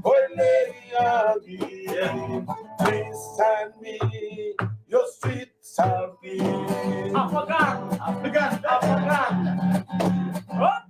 Oh, lady, please send me your sweet salvation. Apagan. Oh,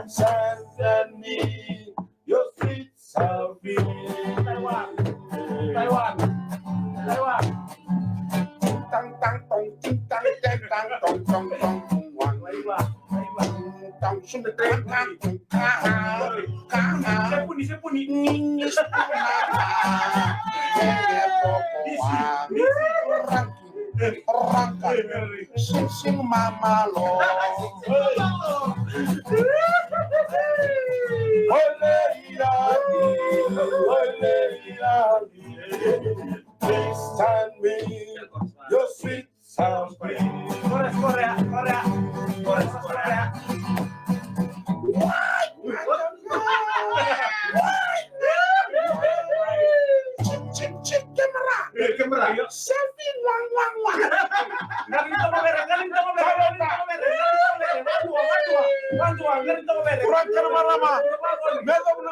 Send me your sweet salvation. Taiwan. Tang tang tong ting tang tang tang tong tong tong tong wang tong sum tang tang kaha Sepuni. ningis rangka sing mama lo please send me your sweet salvation. Korea. Chip camera. Selfie wang. Ganito mo mere. Kurang marama. Medo na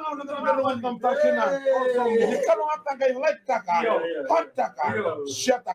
ng takina. Hindi ka lang at tagay like taka. Hot taka. Shut